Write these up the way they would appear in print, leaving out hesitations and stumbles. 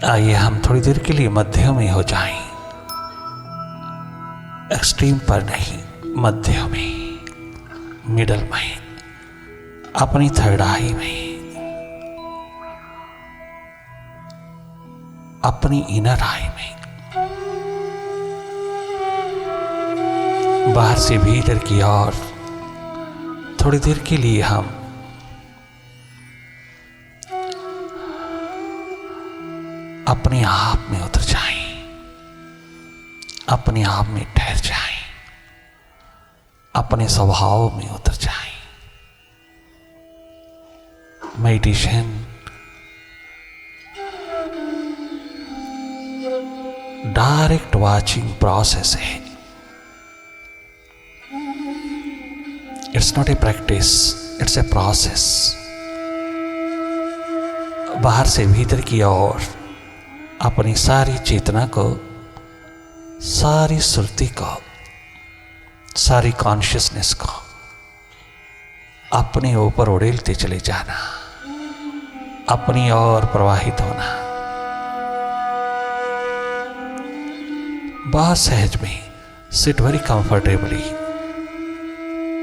आइए हम थोड़ी देर के लिए मध्य में हो जाएं, एक्सट्रीम पर नहीं, मध्य में, मिडल में, अपनी थर्ड आई में, अपनी इनर आई में, बाहर से भीतर की ओर थोड़ी देर के लिए हम अपने आप में उतर जाएं, अपने आप में ठहर जाएं, अपने स्वभाव में उतर जाएं। मेडिटेशन डायरेक्ट वाचिंग प्रोसेस है। It's not a practice, it's a process. बाहर से भीतर की ओर अपनी सारी चेतना को, सारी सुरति को, सारी कॉन्शियसनेस को अपने ऊपर उड़ेलते चले जाना, अपनी ओर प्रवाहित होना। बहुत सहज में sit very comfortably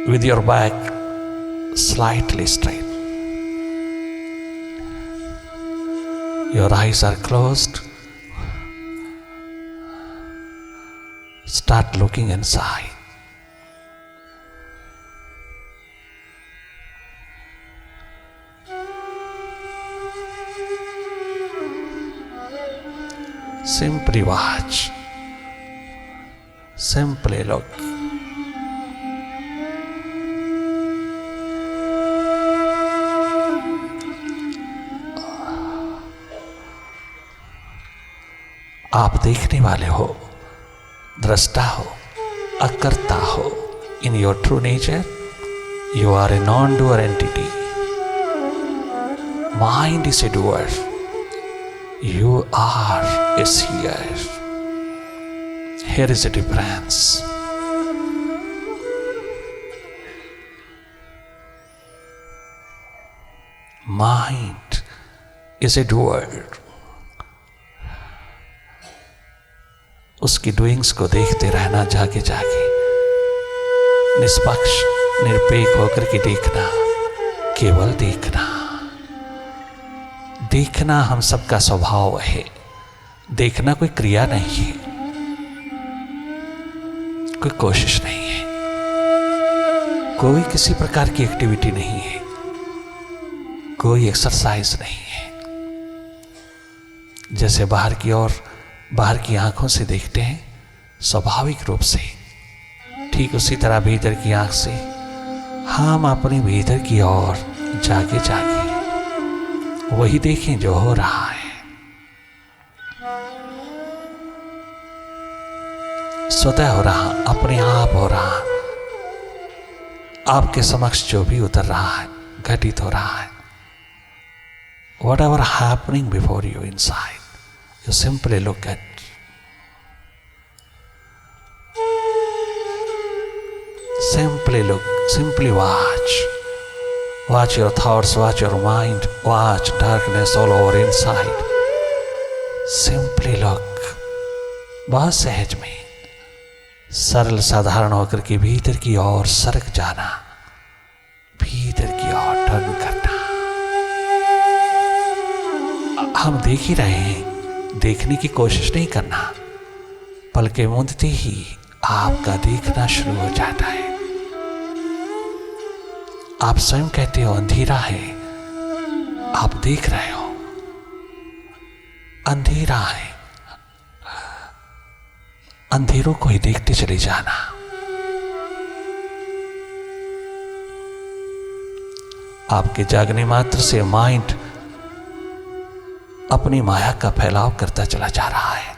with your back slightly straight. Your eyes are closed. Start looking inside. Simply watch. Simply look. आप देखने वाले हो, दृष्टा हो, अकर्ता हो। In your true nature you are a non doer entity. Mind is a doer, you are a seer. Here is a difference. Mind is a doer, उसकी doings को देखते रहना, जागे जागे निष्पक्ष निरपेक्ष होकर के देखना, केवल देखना। देखना हम सबका स्वभाव है। देखना कोई क्रिया नहीं है, कोई कोशिश नहीं है, कोई किसी प्रकार की एक्टिविटी नहीं है, कोई एक्सरसाइज नहीं है। जैसे बाहर की ओर, बाहर की आंखों से देखते हैं स्वाभाविक रूप से, ठीक उसी तरह भीतर की आंख से हम अपने भीतर की ओर जागे जागे वही देखें जो हो रहा है। स्वतः हो रहा, अपने आप हो रहा, आपके समक्ष जो भी उतर रहा है, घटित हो रहा है। Whatever happening before you inside, you simply look at. Simply look, simply watch. Watch your thoughts, watch your mind, watch darkness all over inside. Simply look. बहुत सहज में, सरल साधारण होकर के भीतर की ओर सरक जाना, भीतर की ओर टर्न करना। हम देख ही रहे हैं, देखने की कोशिश नहीं करना। पलकें मूंदते ही आपका देखना शुरू हो जाता है। आप स्वयं कहते हो अंधेरा है, आप देख रहे हो अंधेरा है। अंधेरों को ही देखते चले जाना। आपके जागने मात्र से माइंड अपनी माया का फैलाव करता चला जा रहा है।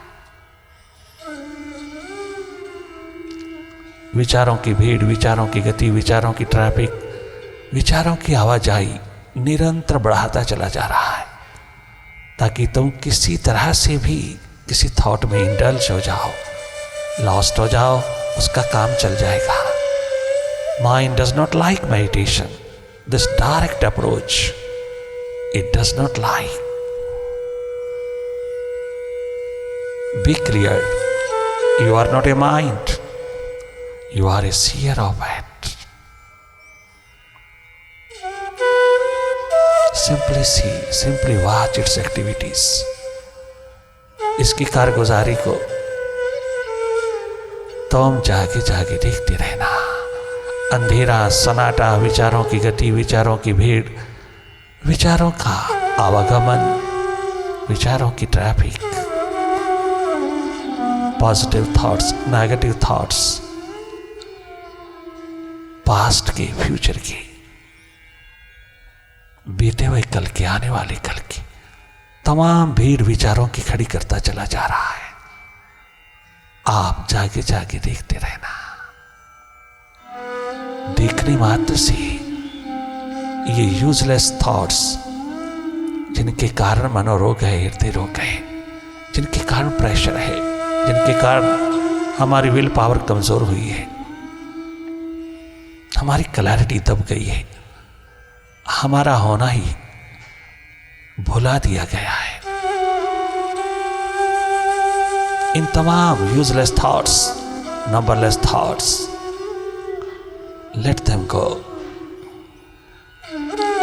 विचारों की भीड़, विचारों की गति, विचारों की ट्रैफिक, विचारों की आवाजाही निरंतर बढ़ाता चला जा रहा है, ताकि तुम किसी तरह से भी किसी थॉट में इंडल्ज हो जाओ, लॉस्ट हो जाओ, उसका काम चल जाएगा। Mind does not like meditation, this direct approach, it does not like. Be clear. You are not a mind. You are a seer of it. Simply see, simply watch its activities. इसकी कारगुजारी को तुम जागे जागे देखते रहना। अंधेरा, सन्नाटा, विचारों की गति, विचारों की भीड़, विचारों का आवागमन, विचारों की traffic, positive thoughts, negative thoughts, past के, फ्यूचर के, बीते हुए कल के, आने वाले कल की तमाम भीड़ विचारों की खड़ी करता चला जा रहा है। आप जागे जागे देखते रहना। देखने मात्र से ये यूजलेस थॉट्स, जिनके कारण मनोरोग है, हृदय रोग है, जिनके कारण प्रेशर है, जिनके कारण हमारी विल पावर कमजोर हुई है, हमारी क्लैरिटी दब गई है, हमारा होना ही भुला दिया गया है। इन तमाम useless thoughts, numberless thoughts, let them go.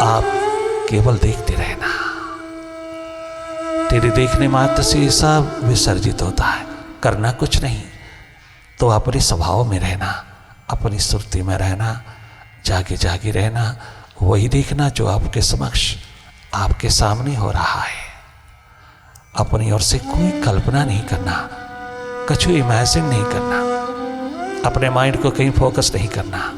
आप केवल देखते रहना। तेरे देखने मात्र से ये सब विसर्जित होता है। करना कुछ नहीं, तो अपने स्वभाव में रहना, अपनी सुरती में रहना, जागे जागे रहना, वही देखना जो आपके समक्ष, आपके सामने हो रहा है। अपनी ओर से कोई कल्पना नहीं करना, कुछ इमेजिन नहीं करना, अपने माइंड को कहीं फोकस नहीं करना,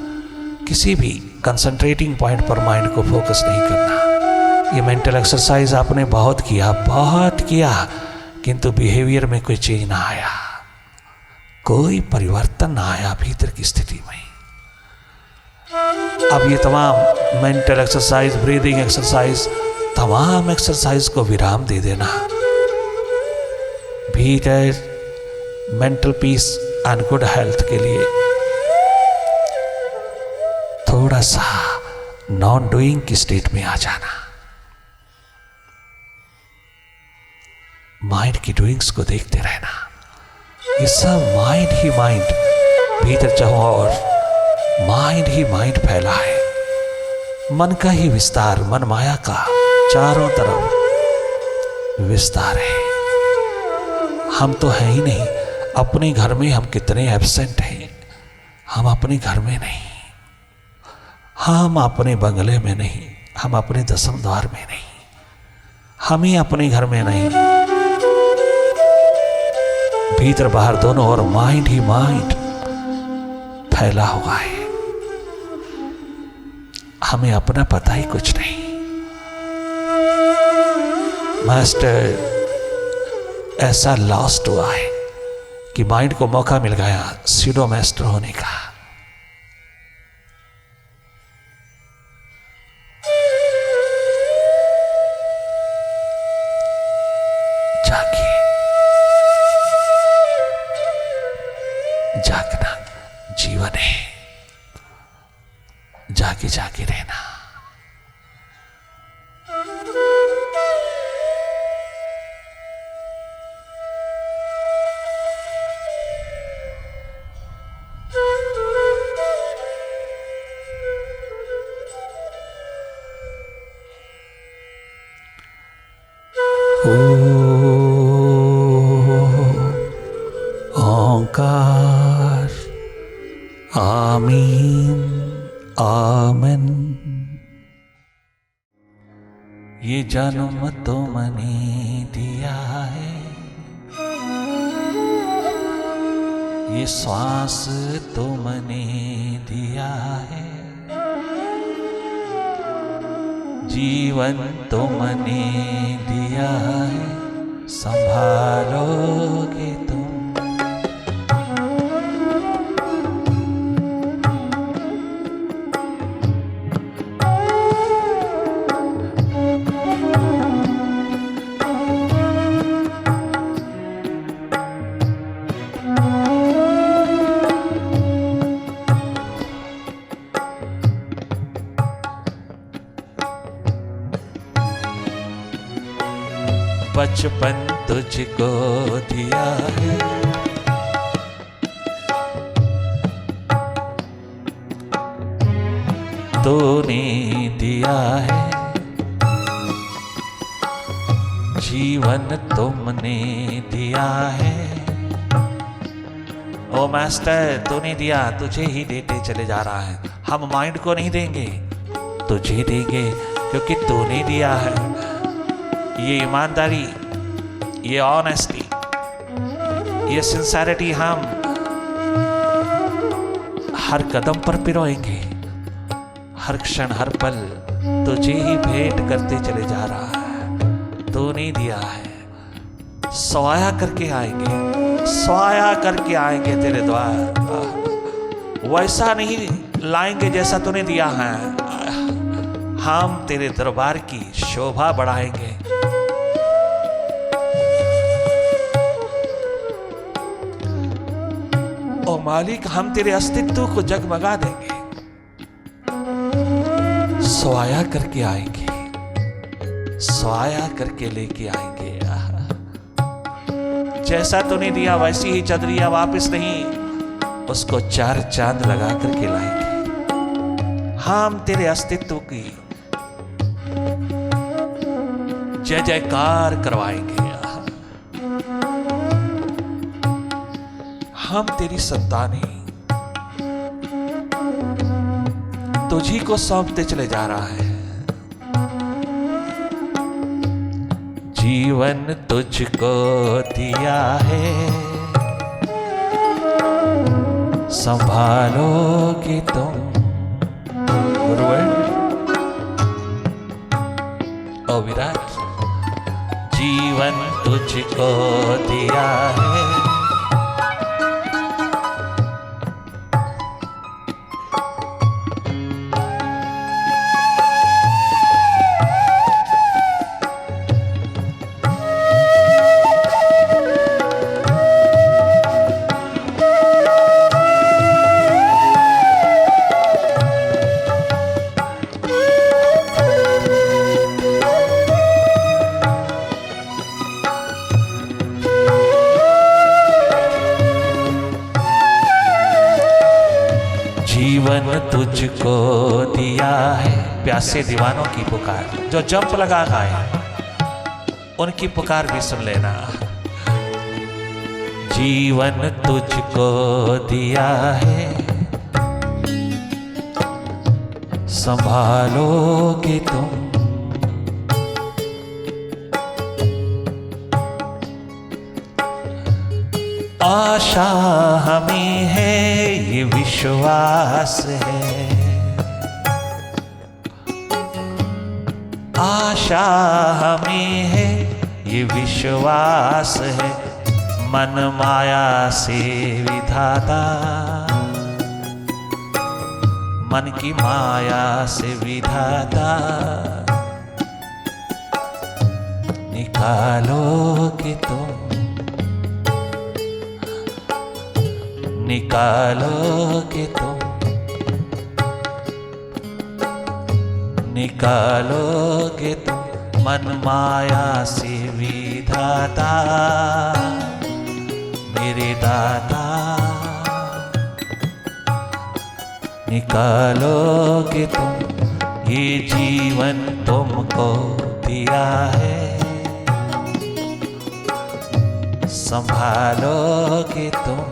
किसी भी कंसंट्रेटिंग पॉइंट पर माइंड को फोकस नहीं करना। ये मेंटल एक्सरसाइज आपने बहुत किया, किंतु बिहेवियर में कोई चेंज ना आया, कोई परिवर्तन ना आया भीतर की स्थिति में। अब ये तमाम मेंटल एक्सरसाइज, ब्रीदिंग एक्सरसाइज, तमाम एक्सरसाइज को विराम दे देना। भीतर mental peace and good health के लिए थोड़ा सा नॉन डूइंग की स्टेट में आ जाना। माइंड की डूइंग्स को देखते रहना। ये सब माइंड ही माइंड, भीतर चाहो और माइंड ही माइंड फैला है। मन का ही विस्तार, मन माया का चारों तरफ विस्तार है। हम तो हैं ही नहीं। अपने घर में हम कितने एब्सेंट हैं। हम अपने घर में नहीं, हम अपने बंगले में नहीं, हम अपने दसम द्वार में नहीं, हम ही अपने घर में नहीं। भीतर बाहर दोनों ओर माइंड ही माइंड फैला हुआ है। हमें अपना पता ही कुछ नहीं। मास्टर ऐसा लॉस्ट हुआ है कि माइंड को मौका मिल गया सीडो मास्टर होने का। जागिए, जागना जीवन है, जागे जागे रहना। ओंकार आमीन आमन। ये जन्म तुमने दिया है, ये श्वास तुमने दिया है, जीवन तुमने दिया है, संभालोगे तुम। बचपन तुझको दिया है, तूने दिया है, जीवन तुमने दिया है। ओ मास्टर, तूने दिया, तुझे ही देते चले जा रहा है। हम माइंड को नहीं देंगे, तुझे देंगे, क्योंकि तूने दिया है। ये ईमानदारी, ये ऑनेस्टी, ये सिंसेरिटी हम हर कदम पर पिरोएंगे। हर क्षण, हर पल तुझे ही भेंट करते चले जा रहा है। तूने दिया है, स्वाया करके आएंगे, स्वाया करके आएंगे तेरे द्वार। वैसा नहीं लाएंगे जैसा तूने दिया है। हम तेरे दरबार की शोभा बढ़ाएंगे। ओ मालिक, हम तेरे अस्तित्व को जगमगा देंगे, स्वाया करके आएंगे, स्वाया करके लेके आएंगे। जैसा तूने दिया वैसी ही चदरिया वापस नहीं, उसको चार चांद लगा करके लाएंगे। हम तेरे अस्तित्व की जय जयकार करवाएंगे। हम तेरी संतानें तुझी को सौंपते चले जा रहा है। जीवन तुझको दिया है, संभालोगे तुम। ओ विराट, जीवन तुझको दिया है, जीवन तुझको दिया है। प्यासे दीवानों की पुकार, जो जंप लगा गाए, उनकी पुकार भी सुन लेना। जीवन तुझको दिया है, संभालोगे तुम। आशा हमें है, ये विश्वास है, आशा हमें है, ये विश्वास है। मन माया से विधाता, मन की माया से विधाता, निकालोगे तुम, निकालोगे तुम, निकालोगे तुम। मन माया से विधाता, मेरे दाता, निकालोगे तुम। ये जीवन तुमको दिया है, संभालोगे तुम।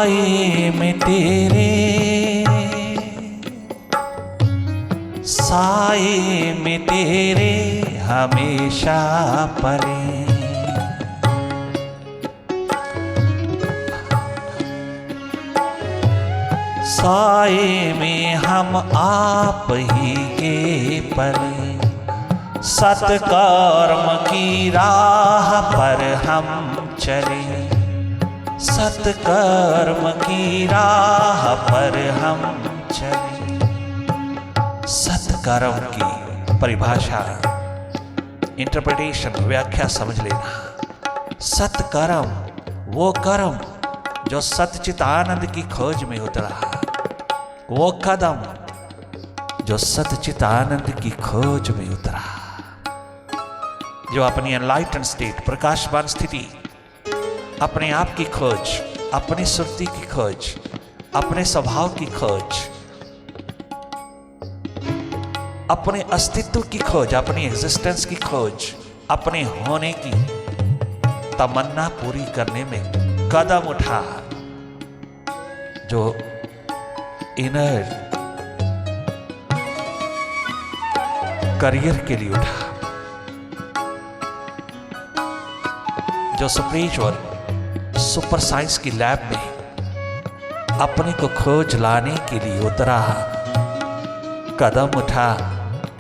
साए में तेरे, साए में तेरे हमेशा पले। साए में हम आप ही के पले, सत्कर्म की राह पर हम चले, सत्कर्म की राह पर हम चले। सत्कर्म की परिभाषा, इंटरप्रिटेशन, व्याख्या समझ लेना। सत्कर्म वो कर्म जो सच्चित आनंद की खोज में उतरा, वो कदम जो सच्चित आनंद की खोज में उतरा, जो अपनी एनलाइटन स्टेट, प्रकाशमान स्थिति, अपने आप की खोज, अपनी सुरती की खोज, अपने स्वभाव की खोज, अपने अस्तित्व की खोज, अपनी एग्जिस्टेंस की खोज, अपने होने की तमन्ना पूरी करने में कदम उठा, जो इनर करियर के लिए उठा, जो स्पिरिचुअल सुपर साइंस की लैब में अपने को खोज लाने के लिए उतरा, कदम उठा,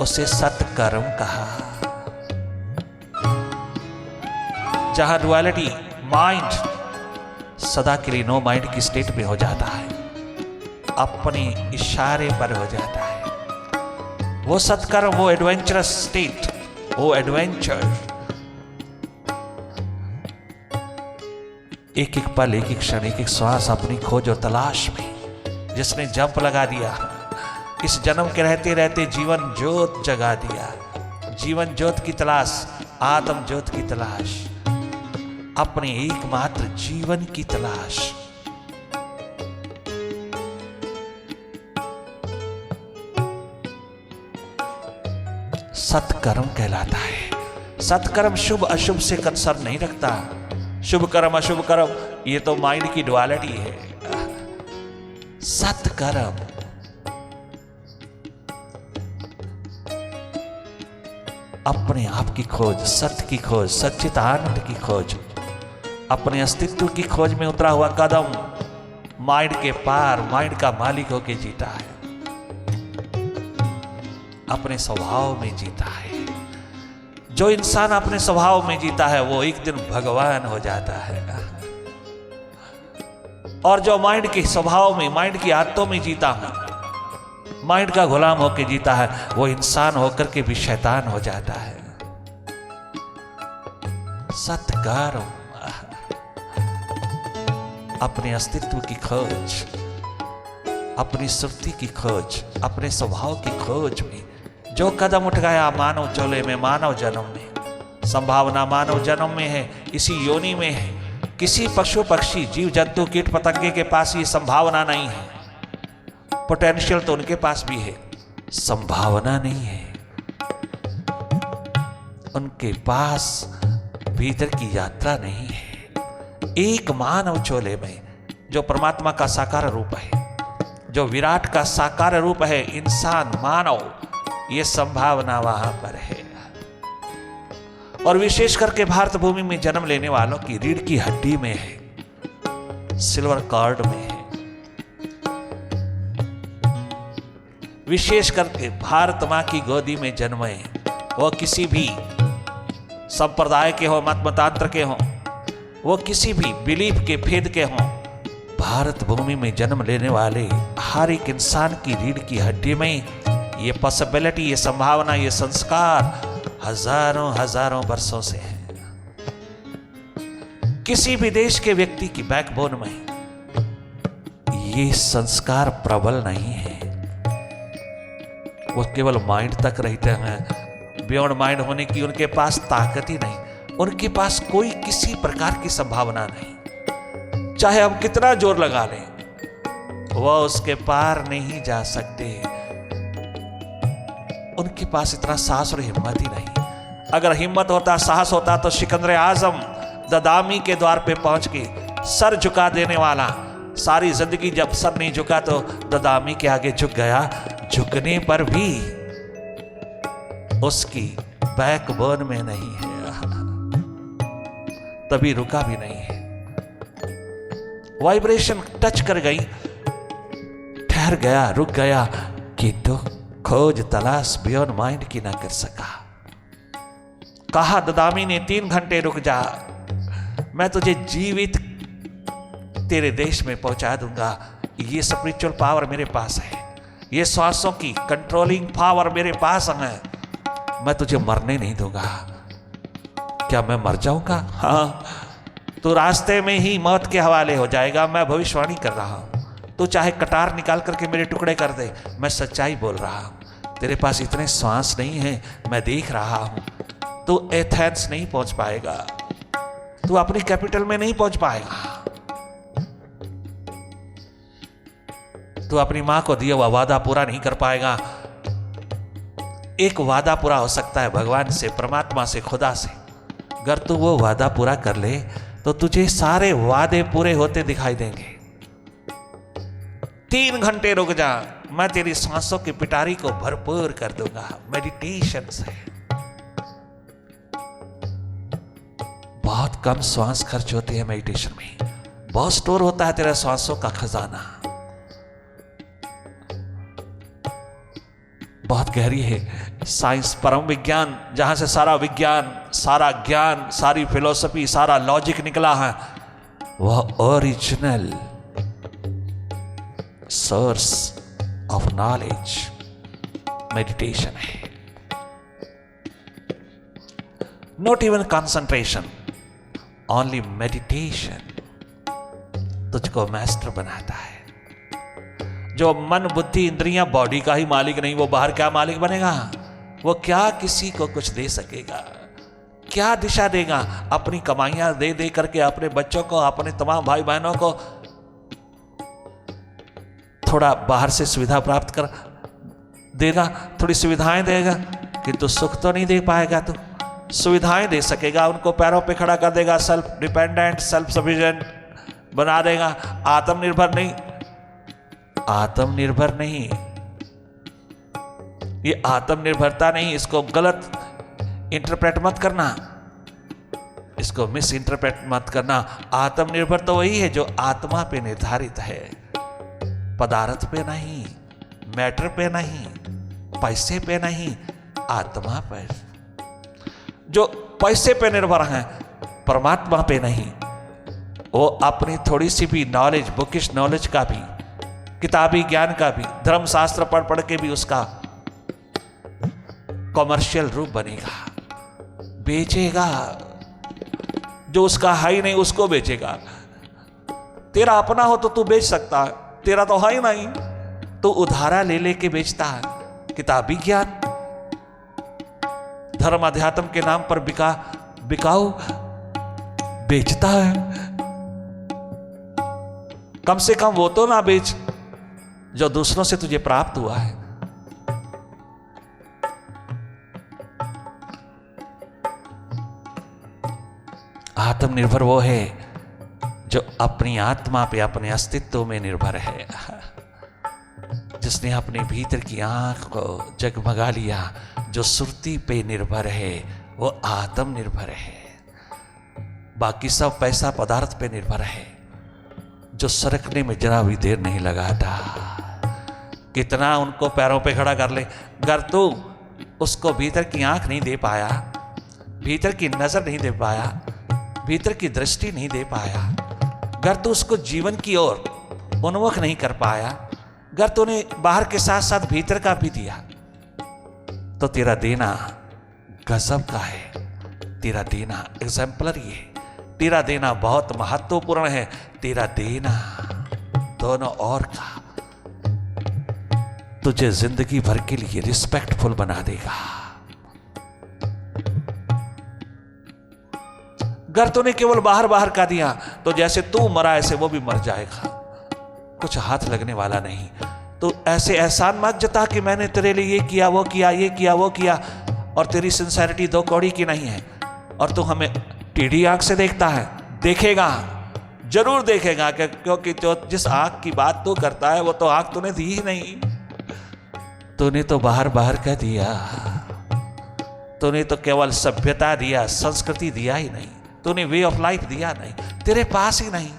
उसे सत्कर्म कहा। जहां डुअलिटी, माइंड सदा के लिए नो माइंड की स्टेट में हो जाता है, अपने इशारे पर हो जाता है, वो सत्कर्म, वो एडवेंचरस स्टेट, वो एडवेंचर, एक एक पल, एक एक क्षण, एक एक श्वास अपनी खोज और तलाश में जिसने जंप लगा दिया, इस जन्म के रहते रहते जीवन ज्योत जगा दिया, जीवन ज्योत की तलाश, आत्म ज्योत की तलाश, अपने एकमात्र जीवन की तलाश। सत्कर्म कहलाता है। सत्कर्म शुभ अशुभ से कंसर्न नहीं रखता। शुभ कर्म अशुभ कर्म ये तो माइंड की डुअलिटी है। सत्कर्म अपने आप की खोज, सत्य की खोज, सच्चित आनंद की खोज, अपने अस्तित्व की खोज में उतरा हुआ कदम, माइंड के पार, माइंड का मालिक होके जीता है, अपने स्वभाव में जीता है। जो इंसान अपने स्वभाव में जीता है वो एक दिन भगवान हो जाता है। और जो माइंड के स्वभाव में, माइंड की आदतों में जीता है, माइंड का गुलाम होकर जीता है, वो इंसान होकर के भी शैतान हो जाता है। सत्कर्म अपने अस्तित्व की खोज, अपनी सुरती की खोज, अपने स्वभाव की खोज में जो कदम उठ गया मानव चोले में, मानव जन्म में, संभावना मानव जन्म में है, इसी योनि में है। किसी पशु पक्षी जीव जंतु कीट पतंगे के पास ये संभावना नहीं है। पोटेंशियल तो उनके पास भी है, संभावना नहीं है। उनके पास भीतर की यात्रा नहीं है। एक मानव चोले में जो परमात्मा का साकार रूप है, जो विराट का साकार रूप है, इंसान मानव, ये संभावना वहां पर है। और विशेष करके भारत भूमि में जन्म लेने वालों की रीढ़ की हड्डी में है, सिल्वर कॉर्ड में है। विशेष करके भारत मां की गोदी में जन्मे, वो किसी भी संप्रदाय के हो, मत मतांतर के हो, वो किसी भी बिलीफ के भेद के हो, भारत भूमि में जन्म लेने वाले हर एक इंसान की रीढ़ की हड्डी में ये पॉसिबिलिटी, ये संभावना, ये संस्कार हजारों हजारों वर्षों से है। किसी भी देश के व्यक्ति की बैकबोन में ये संस्कार प्रबल नहीं है। वो केवल माइंड तक रहते हैं, बियॉन्ड माइंड होने की उनके पास ताकत ही नहीं, उनके पास कोई किसी प्रकार की संभावना नहीं। चाहे हम कितना जोर लगा लें, वह उसके पार नहीं जा सकते। उनके पास इतना साहस और हिम्मत ही नहीं। अगर हिम्मत होता, साहस होता तो सिकंदर आजम ददामी के द्वार पे पहुंच के सर झुका देने वाला सारी जिंदगी जब सर नहीं झुका तो ददामी के आगे झुक गया। झुकने पर भी उसकी बैकबोन में नहीं है, तभी रुका भी नहीं है। वाइब्रेशन टच कर गई, ठहर गया, रुक गया, किंतु खोज तलाश बियॉन्ड माइंड की ना कर सका। कहा ददामी ने 3 घंटे रुक जा, मैं तुझे जीवित तेरे देश में पहुंचा दूंगा। ये स्पिरिचुअल पावर मेरे पास है, ये श्वासों की कंट्रोलिंग पावर मेरे पास है, मैं तुझे मरने नहीं दूंगा। क्या मैं मर जाऊंगा? हाँ, तू रास्ते में ही मौत के हवाले हो जाएगा। मैं भविष्यवाणी कर रहा हूं। तू चाहे कटार निकाल करके मेरे टुकड़े कर दे, मैं सच्चाई बोल रहा हूं। तेरे पास इतने श्वास नहीं है, मैं देख रहा हूं। तू एथेंस नहीं पहुंच पाएगा, तू अपनी कैपिटल में नहीं पहुंच पाएगा, तू अपनी मां को दिया हुआ वादा पूरा नहीं कर पाएगा। एक वादा पूरा हो सकता है भगवान से, परमात्मा से, खुदा से। अगर तू वो वादा पूरा कर ले तो तुझे सारे वादे पूरे होते दिखाई देंगे। 3 घंटे रुक जा, मैं तेरी सांसों की पिटारी को भरपूर कर दूंगा। मेडिटेशन से बहुत कम श्वास खर्च होती है, मेडिटेशन में बहुत स्टोर होता है तेरा श्वासों का खजाना, बहुत गहरी है। साइंस, परम विज्ञान, जहां से सारा विज्ञान, सारा ज्ञान, सारी फिलॉसफी, सारा लॉजिक निकला है, वह original source of knowledge meditation है। Not even concentration, only meditation तुझको मास्टर बनाता है। जो मन, बुद्धि, इंद्रियां, बॉडी का ही मालिक नहीं, वो बाहर क्या मालिक बनेगा? वो क्या किसी को कुछ दे सकेगा? क्या दिशा देगा? अपनी कमाइयां दे दे करके अपने बच्चों को, अपने तमाम भाई बहनों को थोड़ा बाहर से सुविधा प्राप्त कर देगा, थोड़ी सुविधाएं देगा, किंतु सुख तो नहीं दे पाएगा। तो सुविधाएं दे सकेगा, उनको पैरों पे खड़ा कर देगा, सेल्फ डिपेंडेंट, सेल्फ सफिशिएंट बना देगा, आत्मनिर्भर नहीं। आत्मनिर्भर नहीं, ये आत्मनिर्भरता नहीं, इसको गलत इंटरप्रेट मत करना, इसको मिस इंटरप्रेट मत करना। आत्मनिर्भर तो वही है जो आत्मा पे निर्धारित है, पदार्थ पे नहीं, मैटर पे नहीं, पैसे पे नहीं, आत्मा पर। जो पैसे पे निर्भर है, परमात्मा पे नहीं, वो अपनी थोड़ी सी भी नॉलेज, बुकिश नॉलेज का भी, किताबी ज्ञान का भी, धर्मशास्त्र पढ़ पढ़ के भी उसका कॉमर्शियल रूप बनेगा, बेचेगा। जो उसका है ही नहीं उसको बेचेगा। तेरा अपना हो तो तू बेच सकता है, तेरा तो है ही नहीं, तो उधारा ले लेके बेचता है। किताबी ज्ञान धर्म अध्यात्म के नाम पर बिकाऊ बेचता है। कम से कम वो तो ना बेच जो दूसरों से तुझे प्राप्त हुआ है। आत्मनिर्भर वो है जो अपनी आत्मा पे, अपने अस्तित्व में निर्भर है, जिसने अपने भीतर की आंख को जगमगा लिया, जो सुरती पे निर्भर है, वो आत्मनिर्भर है। बाकी सब पैसा पदार्थ पे निर्भर है, जो सरकने में जरा भी देर नहीं लगाता। कितना उनको पैरों पे खड़ा कर ले, अगर तू उसको भीतर की आंख नहीं दे पाया, भीतर की नजर नहीं दे पाया, भीतर की दृष्टि नहीं दे पाया, अगर तू उसको जीवन की ओर उन्मुख नहीं कर पाया, अगर तूने बाहर के साथ साथ भीतर का भी दिया, तो तेरा देना गजब का है, तेरा देना एग्जाम्पलरी है, तेरा देना बहुत महत्वपूर्ण है। तेरा देना दोनों और का तुझे जिंदगी भर के लिए रिस्पेक्टफुल बना देगा। अगर तूने केवल बाहर बाहर का दिया तो जैसे तू मरा ऐसे वो भी मर जाएगा, कुछ हाथ लगने वाला नहीं। तो ऐसे एहसान मत जता कि मैंने तेरे लिए ये किया, वो किया, ये किया, वो किया, और तेरी सिंसेरिटी 2 कौड़ी की नहीं है, और तू हमें टेढ़ी आंख से देखता है। देखेगा जरूर देखेगा कि क्योंकि जो जिस आंख की बात तू करता है वो तो आंख तूने दी ही नहीं। तूने तो बाहर बाहर का दिया, तूने तो केवल सभ्यता दिया, संस्कृति दिया ही नहीं, तूने वे ऑफ लाइफ दिया नहीं, तेरे पास ही नहीं,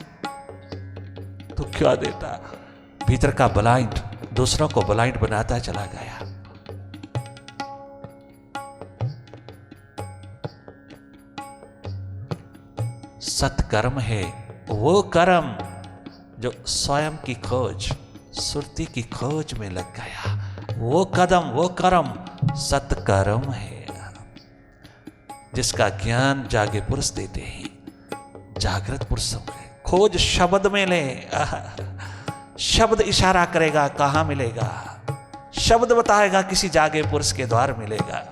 तो क्या देता? भीतर का ब्लाइंड दूसरों को ब्लाइंड बनाता चला गया। सत्कर्म है वो कर्म जो स्वयं की खोज, सुरती की खोज में लग गया। वो कदम, वो कर्म सत्कर्म है जिसका ज्ञान जागे पुरुष देते हैं। जागृत पुरुषों में खोज शब्द में ले। शब्द इशारा करेगा कहां मिलेगा, शब्द बताएगा किसी जागे पुरुष के द्वार मिलेगा।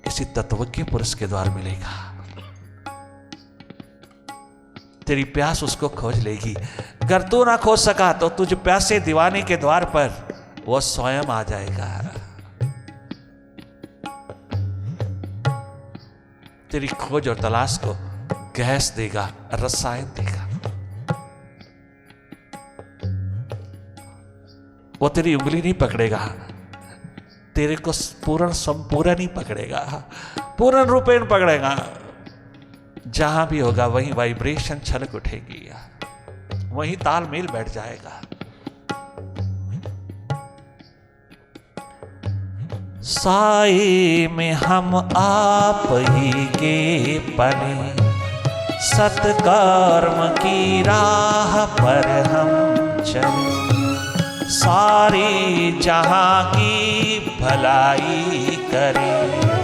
किसी तत्वज्ञ पुरुष के द्वार मिलेगा। तेरी प्यास उसको खोज लेगी। अगर तू ना खोज सका तो तुझ प्यासे दीवाने के द्वार पर वो स्वयं आ जाएगा। तेरी खोज और तलाश को गैस देगा, रसायन देगा। वो तेरी उंगली नहीं पकड़ेगा, तेरे को पूर्ण संपूर्ण नहीं पकड़ेगा, पूर्ण रूपेण पकड़ेगा। जहां भी होगा वहीं वाइब्रेशन छलक उठेगी, वहीं तालमेल बैठ जाएगा। साए में हम आप ही के पले, सत्कर्म की राह पर हम चले। सारी जहां की भलाई करें,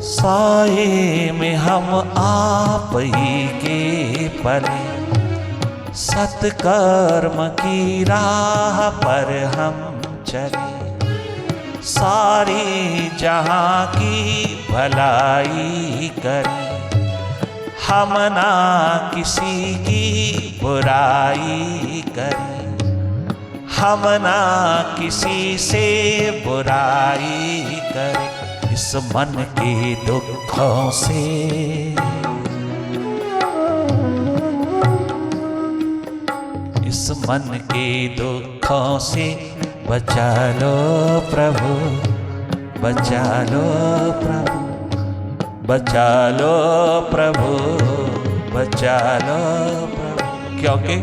साए में हम आप ही के पले, सत्कर्म की राह पर हम चले। सारी जहां की भलाई करें, हम ना किसी की बुराई करें, हम ना किसी से बुराई करें। इस मन के दुखों से, इस मन के दुखों से बचा लो प्रभु, बचा लो प्रभु, बचा लो प्रभु, बचा लो प्रभु। क्योंकि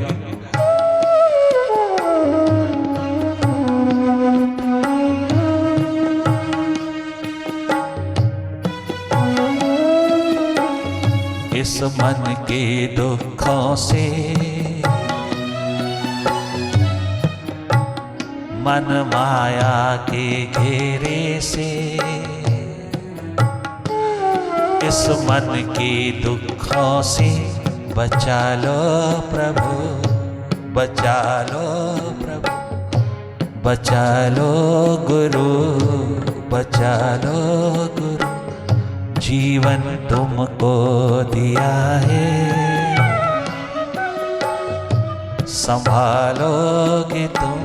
इस मन के दुखों से, मन माया के घेरे से, इस मन के दुखों से बचा लो प्रभु, बचा लो प्रभु, बचा लो गुरु, बचा लो गुरु। जीवन तुमको दिया है, संभालोगे तुम,